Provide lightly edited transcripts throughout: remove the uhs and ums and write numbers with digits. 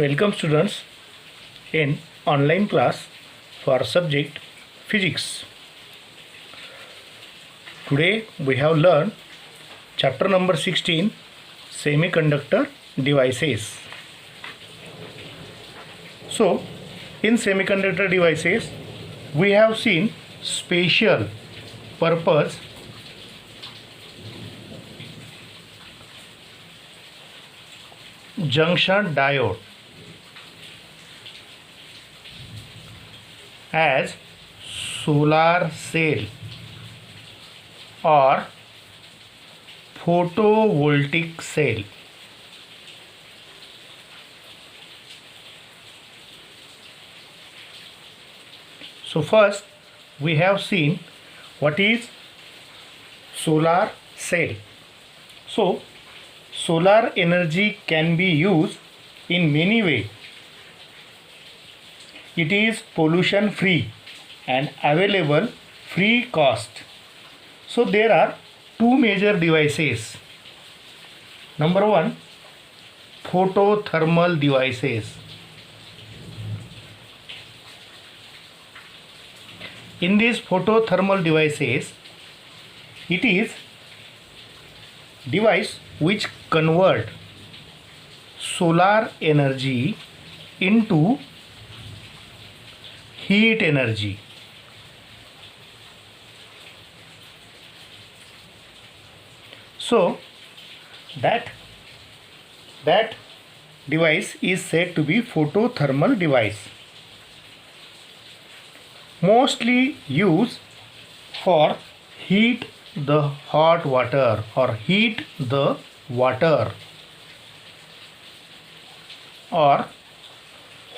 Welcome students in online class for subject physics. Today we have learned chapter number 16, semiconductor devices. So in semiconductor devices we have seen special purpose junction diode as solar cell or photovoltaic cell. So first we have seen what is solar cell. So solar energy can be used in many ways. It is pollution free and available free cost. So there are two major devices. Number one, photothermal devices. In these photothermal devices, it is device which convert solar energy into heat energy. So that device is said to be photothermal device. Mostly used for heat the hot water or heat the water or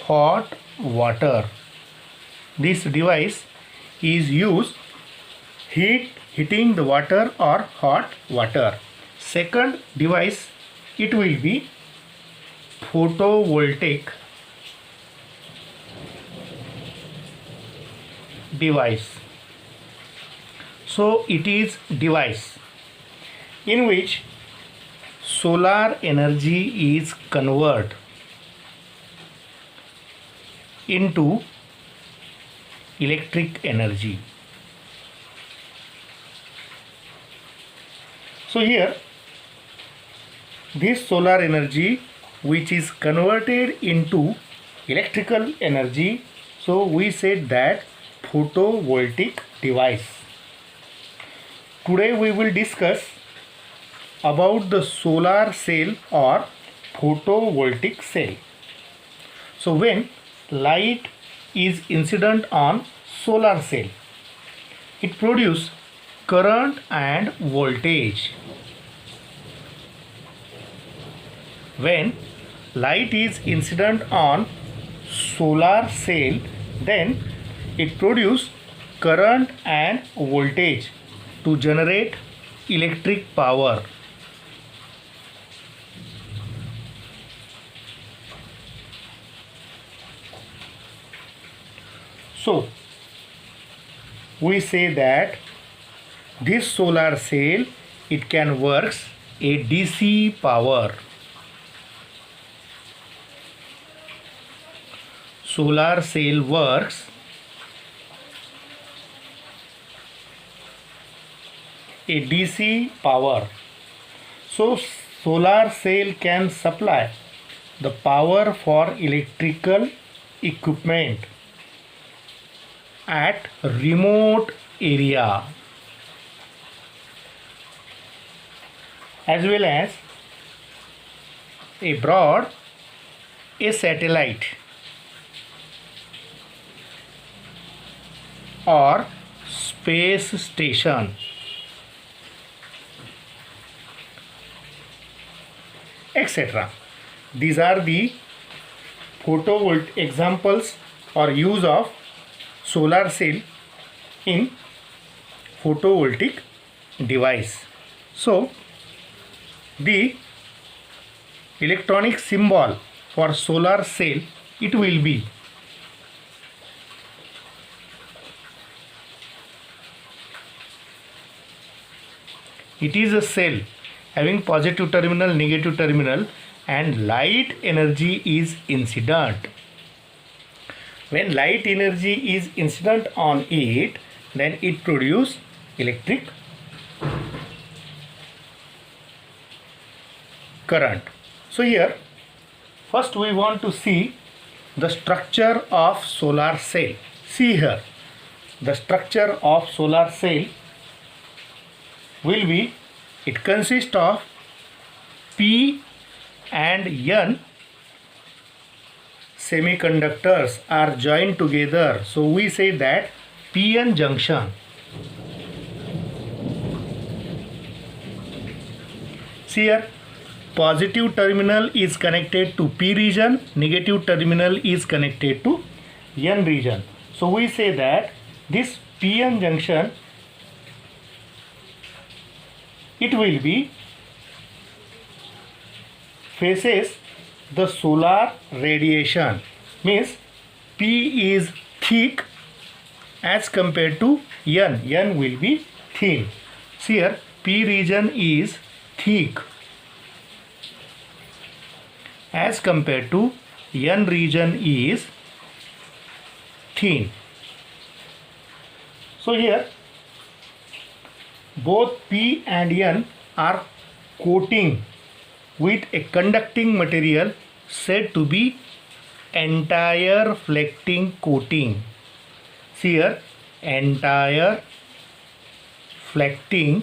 hot water. This device is used heating the water or hot water. Second device, it will be photovoltaic device. So it is device in which solar energy is converted into electric energy. So here this solar energy which is converted into electrical energy, so we said that photovoltaic device. Today we will discuss about the solar cell or photovoltaic cell. So when light is incident on solar cell, it produces current and voltage. When light is incident on solar cell, then it produces current and voltage to generate electric power. So we say that this solar cell, it can works a DC power. Solar cell works a DC power. So solar cell can supply the power for electrical equipment at remote area as well as abroad a satellite or space station, etc. These are the photovoltaic examples or use of solar cell in photovoltaic device. So the electronic symbol for solar cell, it will be it is a cell having positive terminal, negative terminal, and light energy is incident. When light energy is incident on it, then it produces electric current. So here first we want to see the structure of solar cell. See here, the structure of solar cell will be, it consists of P and N semiconductors are joined together. So we say that PN junction. See here, positive terminal is connected to P region, negative terminal is connected to N region. So we say that this PN junction, it will be faces the solar radiation, means P is thick as compared to N. N will be thin. See here, P region is thick as compared to N region is thin. So here both P and N are coating with a conducting material said to be entire reflecting coating. See here, entire reflecting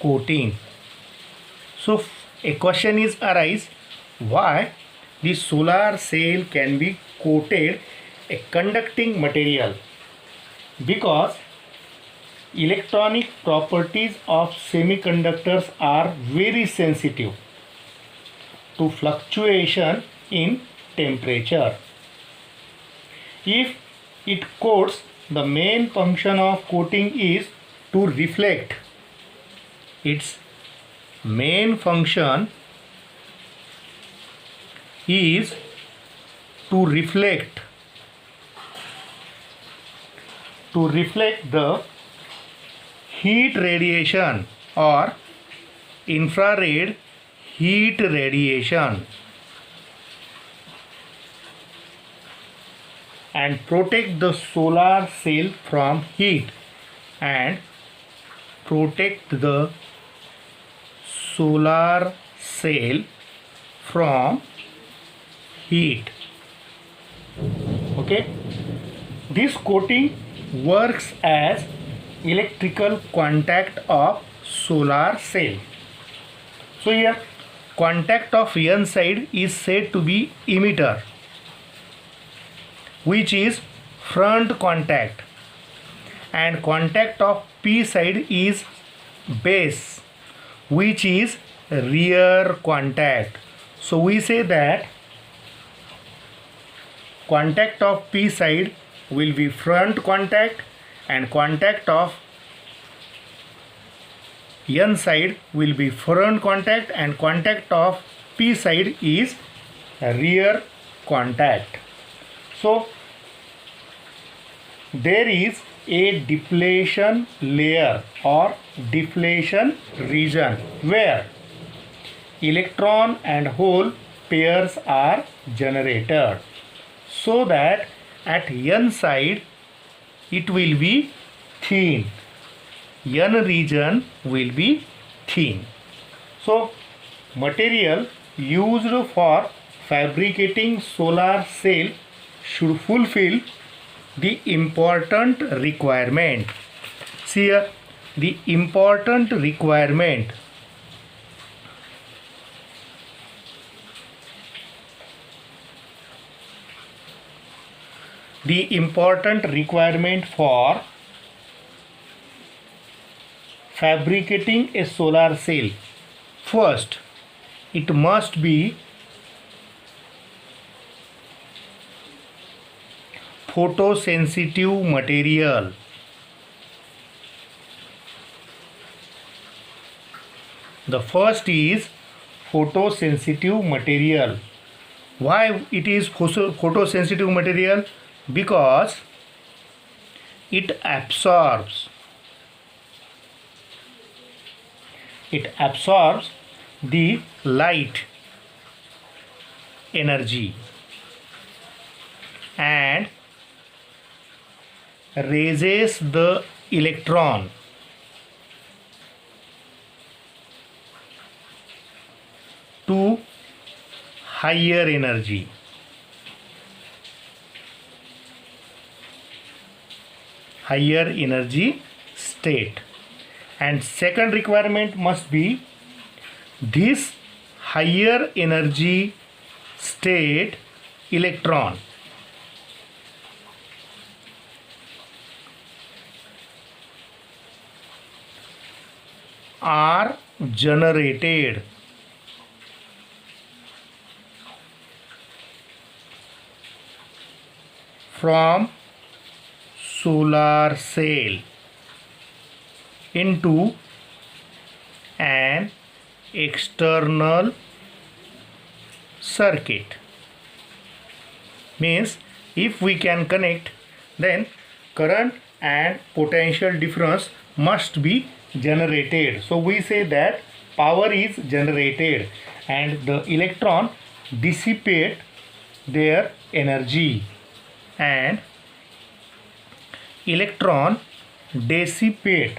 coating. So a question is arise, why the solar cell can be coated a conducting material? Because electronic properties of semiconductors are very sensitive to fluctuation in temperature. If it coats, the main function of coating is to reflect. Its main function is to reflect the heat radiation or infrared heat radiation and protect the solar cell from heat and protect the solar cell from heat. Okay, this coating works as electrical contact of solar cell. So here contact of N side is said to be emitter, which is front contact, and contact of P side is base, which is rear contact. So we say that contact of P side will be front contact and contact of N side will be front contact and contact of P side is rear contact. So there is a depletion layer or depletion region where electron and hole pairs are generated, so that at N side it will be thin, N region will be thin. So material used for fabricating solar cell should fulfill the important requirement. See here, the important requirement. The important requirement for fabricating a solar cell. First, it must be photosensitive material. The first is photosensitive material. Why it is photosensitive material? Because it absorbs the light energy and raises the electron to higher energy. Higher energy state. And second requirement must be this higher energy state electron are generated from solar cell into an external circuit. Means if we can connect, then current and potential difference must be generated. So we say that power is generated and the electron dissipate their energy, and electron dissipate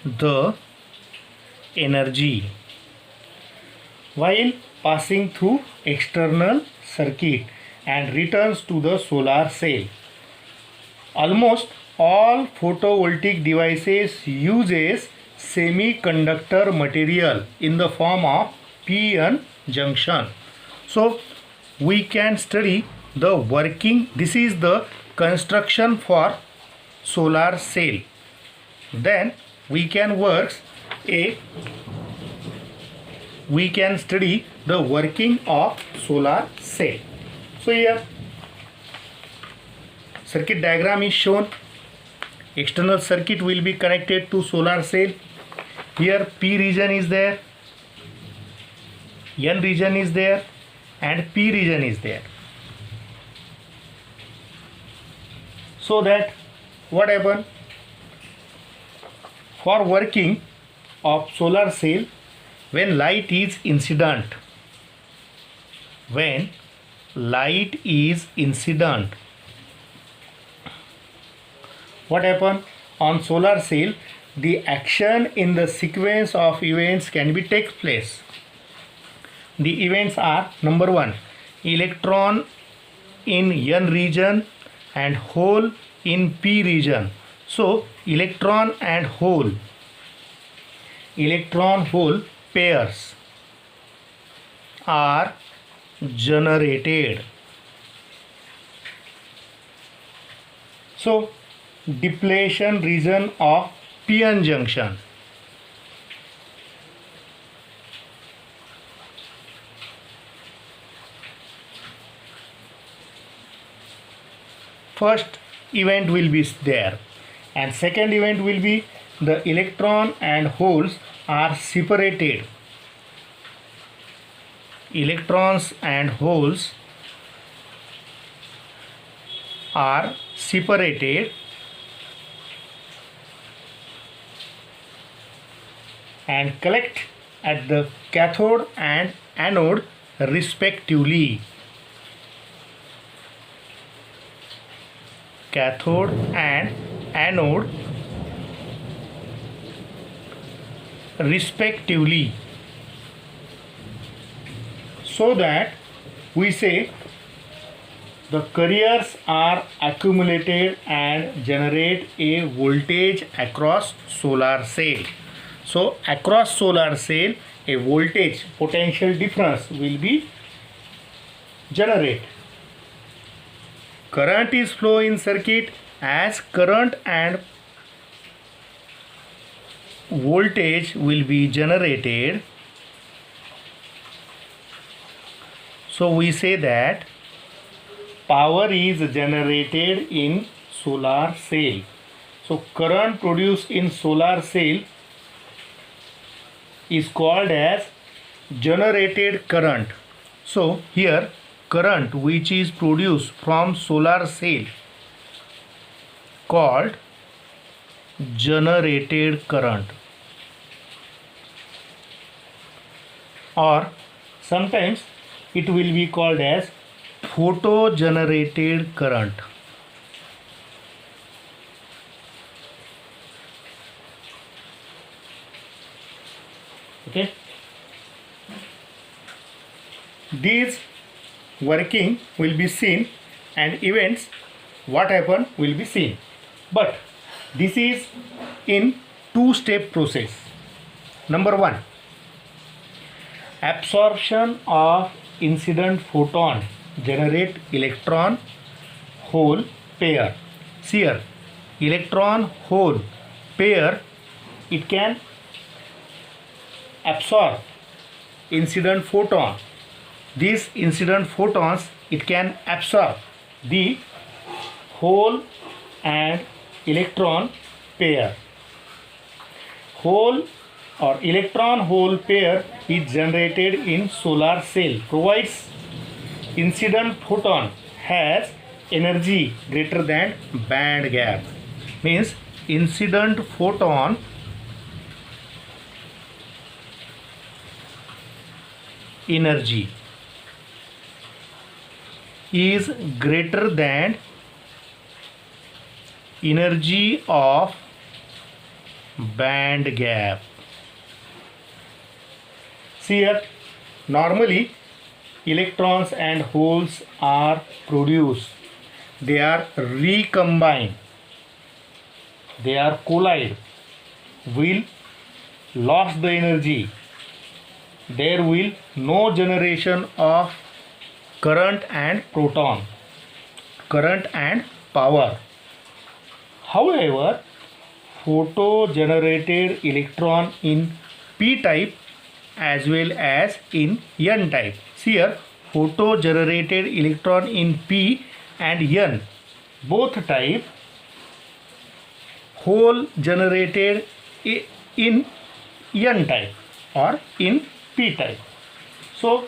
the energy while passing through external circuit and returns to the solar cell. Almost all photovoltaic devices uses semiconductor material in the form of p-n junction. So we can study the working. This is the construction for solar cell. Then we can study the working of solar cell. So here circuit diagram is shown. External circuit will be connected to solar cell. Here P region is there, N region is there, and P region is there. So that what happen? For working of solar cell, when light is incident, what happen on solar cell? The action in the sequence of events can be take place. The events are: number one, electron in N region and hole in P region. So electron hole pairs are generated. So depletion region of p-n junction. First event will be there, and second event will be the electron and holes are separated. Electrons and holes are separated and collect at the cathode and anode respectively. Cathode and anode respectively, so that we say the carriers are accumulated and generate a voltage across solar cell. So across solar cell, a voltage potential difference will be generated. Current is flow in circuit as current and voltage will be generated. So we say that power is generated in solar cell. So current produced in solar cell is called as generated current. So here current which is produced from solar cell called generated current, or sometimes it will be called as photo generated current. Okay, these working will be seen and events what happen will be seen, but this is in two-step process. Number one, absorption of incident photon generate electron hole pair. See here, electron hole pair, it can absorb incident photon. These incident photons, it can absorb the hole and electron pair. Hole or electron hole pair is generated in solar cell, provides incident photon has energy greater than band gap. Means incident photon energy is greater than energy of band gap. See here, normally electrons and holes are produced, they are recombined, they are collide, will lost the energy, there will no generation of current and proton, current and power. However, photo generated electron in p type as well as in n type. See here, photo generated electron in p and n both type, hole generated in n type or in p type. So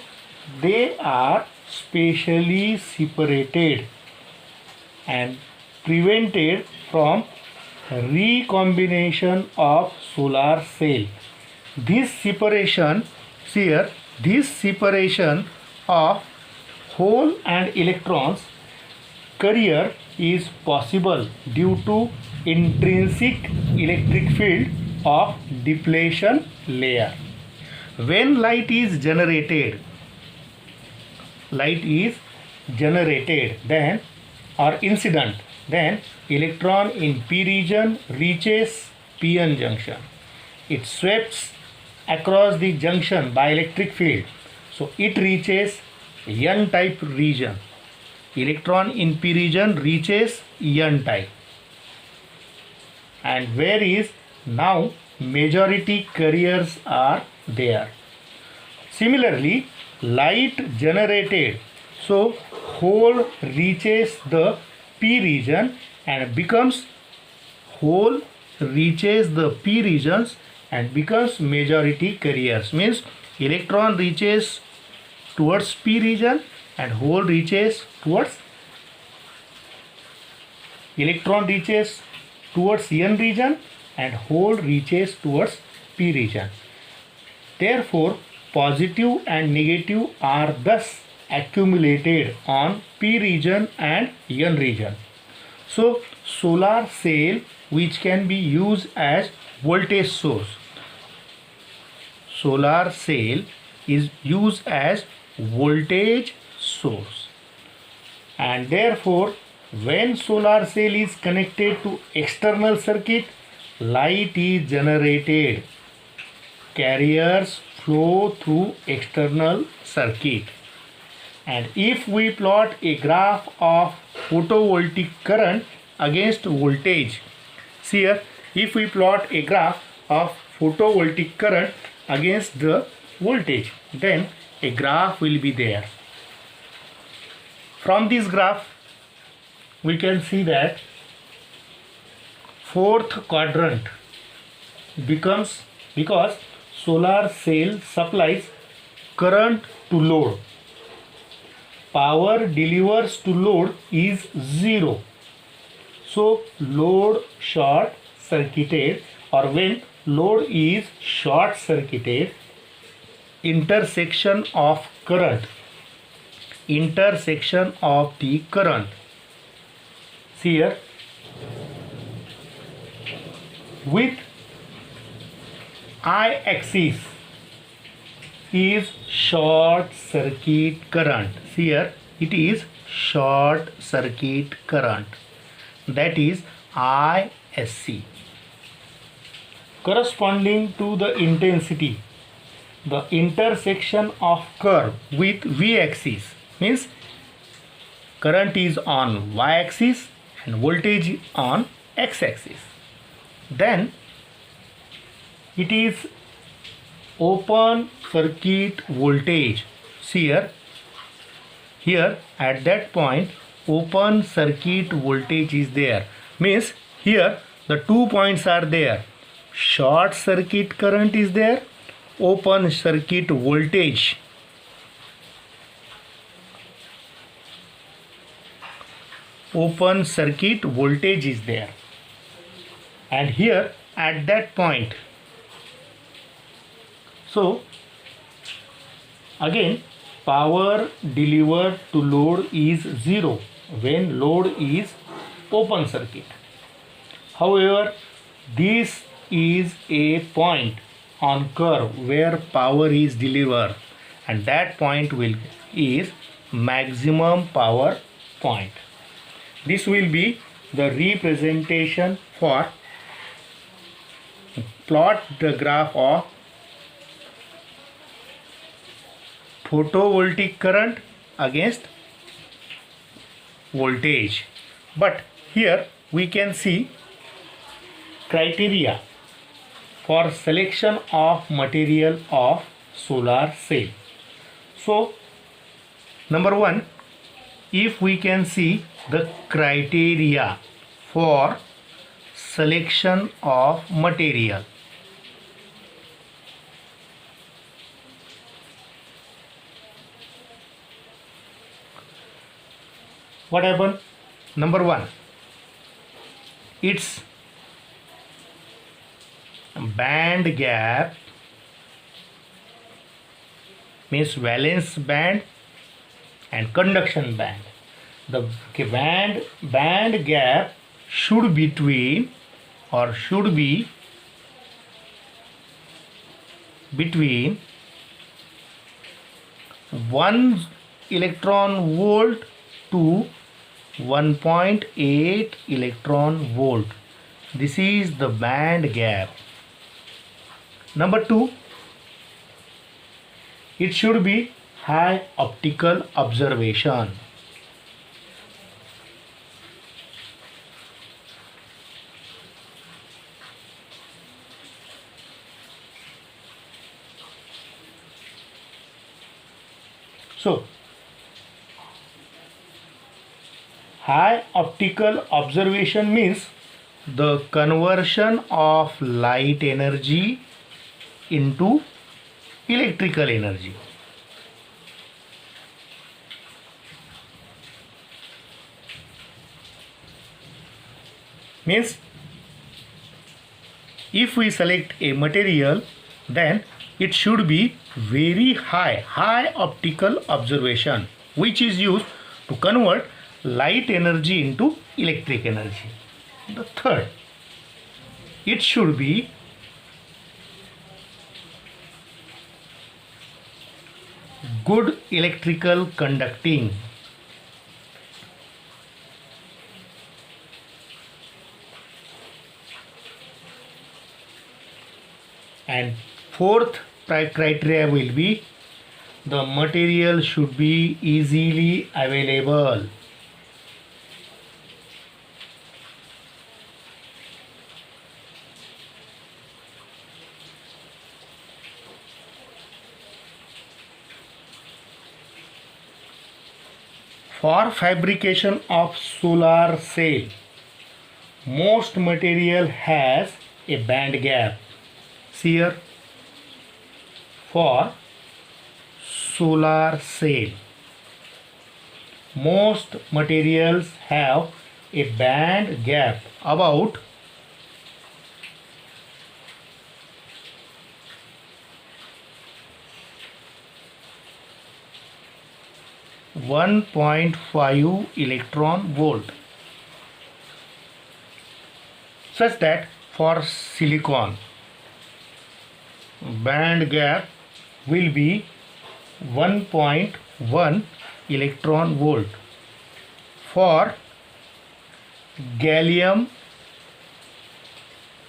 they are specially separated and prevented from recombination of solar cell. This separation, see here, this separation of hole and electrons carrier is possible due to intrinsic electric field of depletion layer. When light is generated then or incident, then electron in p region reaches p-n junction. It sweeps across the junction by electric field, so it reaches n type region. Electron in p region reaches n type, and where is now majority carriers are there. Similarly, light generated, so hole reaches the p region and becomes hole reaches the p regions and becomes majority carriers. Means electron reaches towards p region and hole reaches towards, electron reaches towards n region and hole reaches towards p region. Therefore, positive and negative are thus accumulated on p region and n region. So solar cell which can be used as voltage source. Solar cell is used as voltage source, and therefore when solar cell is connected to external circuit, light is generated, carriers flow through external circuit. And if we plot a graph of photovoltaic current against voltage, see here, if we plot a graph of photovoltaic current against the voltage, then a graph will be there. From this graph we can see that fourth quadrant becomes, because solar cell supplies current to load, power delivers to load is 0, so load short circuited or when load is short circuited, intersection of the current, see here, with I axis is short circuit current. See here, it is short circuit current, that is ISC. Corresponding to the intensity, the intersection of curve with V axis means current is on Y axis and voltage on X axis. Then it is open circuit voltage. See here at that point open circuit voltage is there, means here the 2 points are there, short circuit current is there, open circuit voltage is there, and here at that point, so again power delivered to load is 0 when load is open circuit. However, this is a point on curve where power is delivered, and that point is maximum power point. This will be the representation for plot the graph of photovoltaic current against voltage. But here we can see criteria for selection of material of solar cell. So number one, if we can see the criteria for selection of material, what happened? Number one, its band gap means valence band and conduction band. The band gap should be between 1 electron volt to 1.8 electron volt. This is the band gap. Number two, it should be high optical observation. So, high optical observation means the conversion of light energy into electrical energy. Means if we select a material, then it should be very high optical observation, which is used to convert light energy into electric energy. The third, it should be good electrical conducting. And fourth criteria will be the material should be easily available. For fabrication of solar cell, most material has a band gap. See here, for solar cell, most materials have a band gap about 1.5 electron volt, such that for silicon band gap will be 1.1 electron volt. For gallium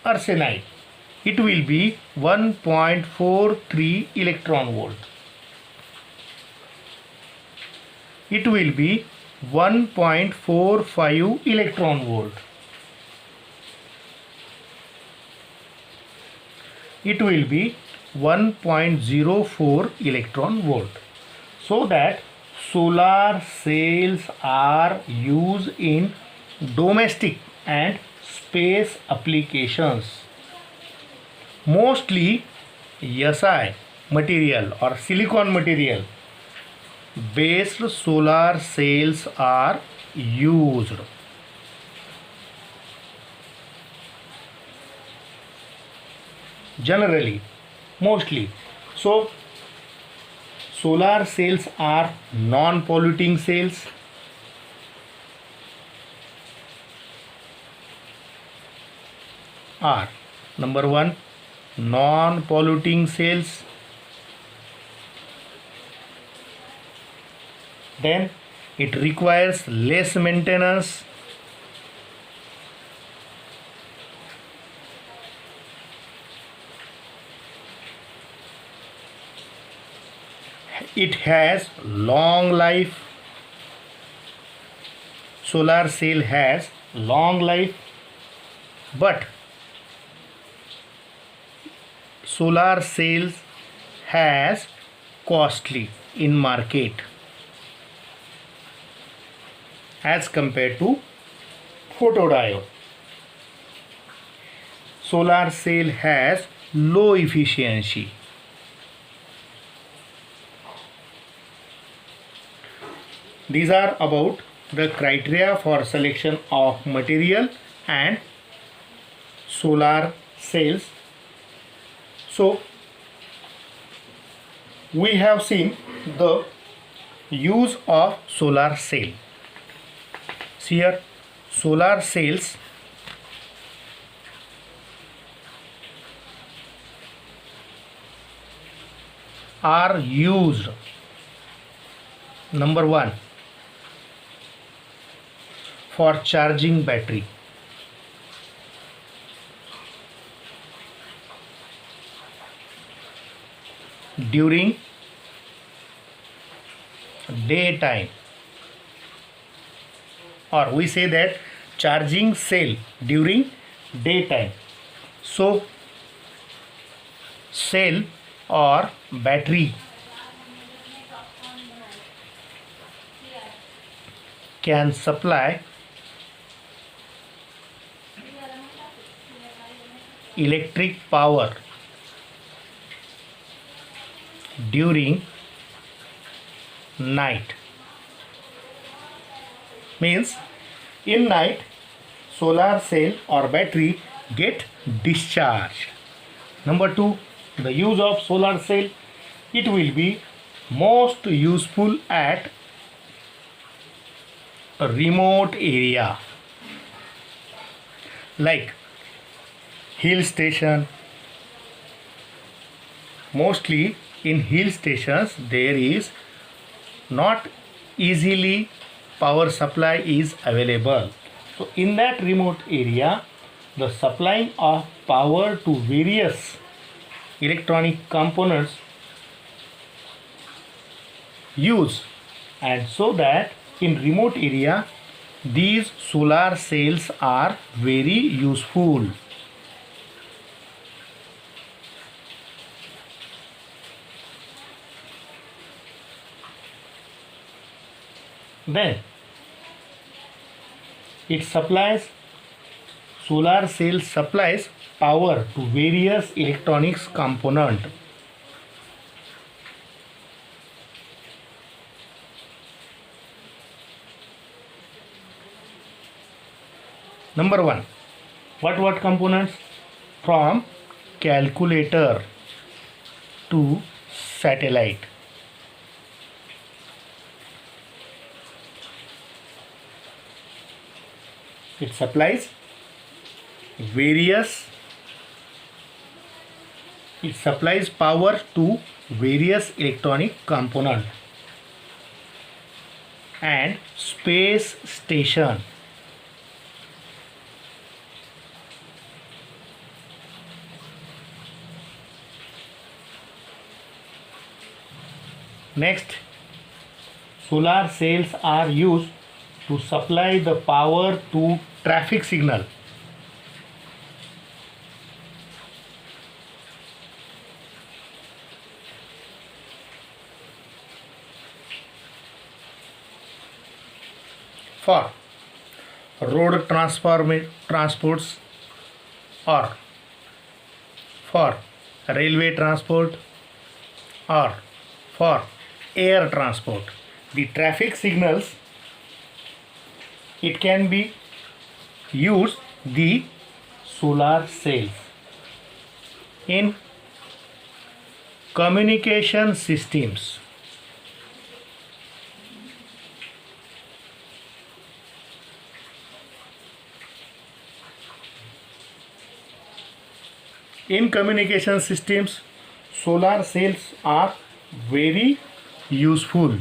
arsenide it will be 1.43 electron volt. It will be 1.45 electron volt. It will be 1.04 electron volt. So that solar cells are used in domestic and space applications. Mostly Si material or silicon material based solar cells are used. Generally, mostly. So solar cells are non-polluting cells. Are number one, non-polluting cells. Then it requires less maintenance. It has long life. Solar cell has long life, but solar cells has costly in market as compared to photodiode. Solar cell has low efficiency. These are about the criteria for selection of material and solar cells. So we have seen the use of solar cell. See here, solar cells are used, number one, for charging battery. During daytime, or we say that charging cell during daytime. So cell or battery can supply electric power during night. Means in night solar cell or battery get discharged. Number two, the use of solar cell, it will be most useful at a remote area like hill station. Mostly in hill stations there is not easily power supply is available. So in that remote area the supplying of power to various electronic components use, and so that in remote area these solar cells are very useful. Then it supplies, solar cell supplies power to various electronics component. Number one, what components? From calculator to satellite. It supplies various, it supplies power to various electronic component and space station. Next, solar cells are used to supply the power to traffic signal. For road transports or for railway transport or for air transport. The traffic signals, it can be used the solar cells. In communication systems, solar cells are very useful,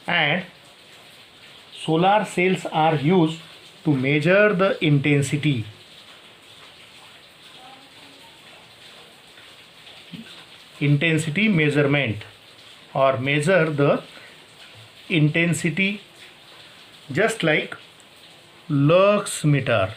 and solar cells are used to measure the intensity. Intensity measurement, or measure the intensity just like lux meter.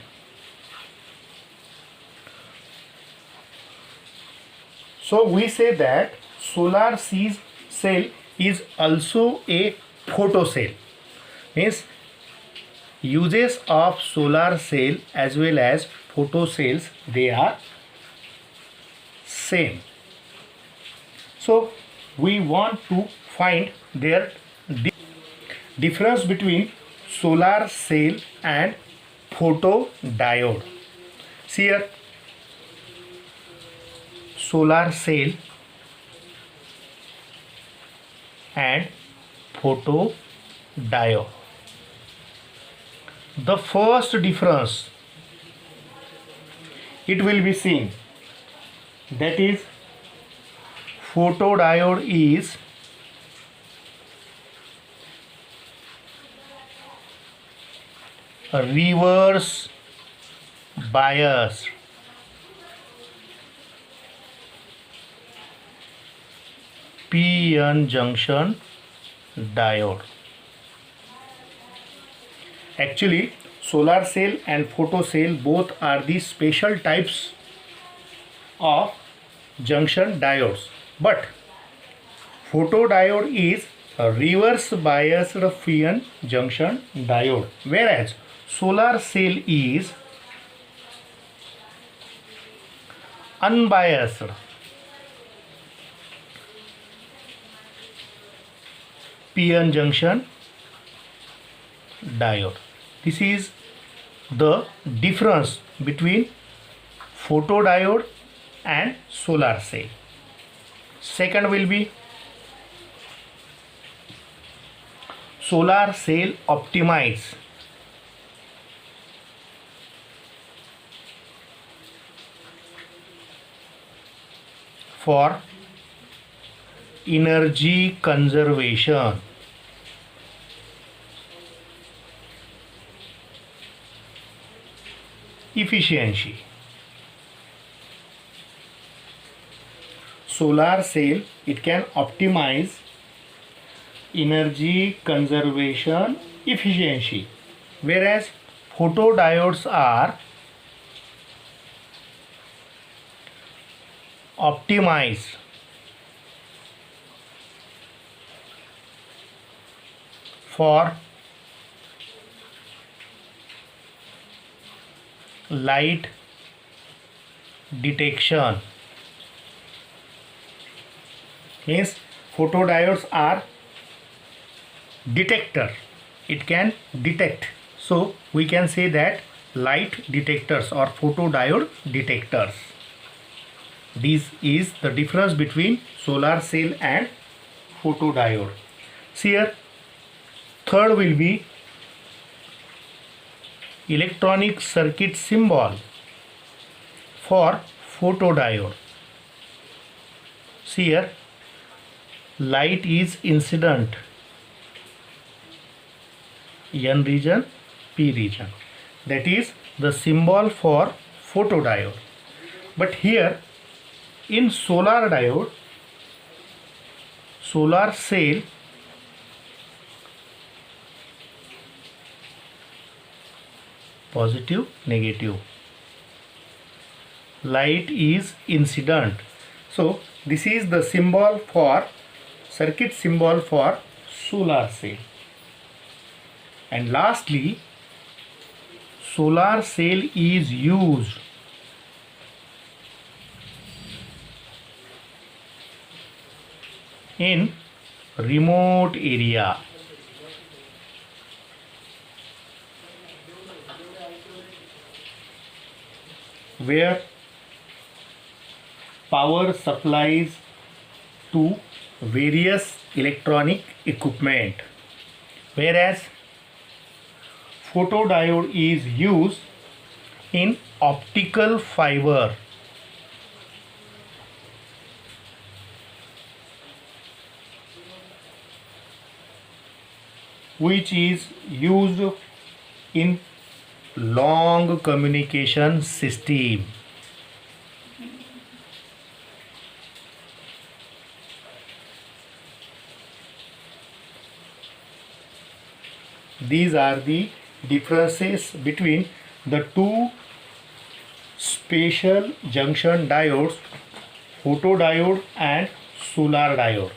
So we say that solar cell is also a photocell. Means uses of solar cell as well as photocells, they are same. So we want to find their difference between solar cell and photodiode. See here, solar cell and photodiode. The first difference it will be seen, that is photodiode is a reverse bias. p-n junction diode. Actually, solar cell and photocell both are the special types of junction diodes, but photodiode is a reverse biased p-n junction diode, whereas solar cell is unbiased p-n junction diode. This is the difference between photodiode and solar cell. Second will be solar cell optimize for energy conservation. Efficiency. Solar cell, it can optimize energy conservation efficiency, whereas photodiodes are optimized for light detection. Means photodiodes are detector, it can detect, so we can say that light detectors or photodiode detectors. This is the difference between solar cell and photodiode. See here, Third will be electronic circuit symbol for photodiode. See here, light is incident, N region, P region. That is the symbol for photodiode. But here in solar diode, solar cell, positive, negative, light is incident. So this is the symbol for circuit symbol for solar cell. And lastly, solar cell is used in remote area. Where power supplies to various electronic equipment, whereas photodiode is used in optical fiber, which is used in long communication system. These are the differences between the two special junction diodes, photodiode and solar diode.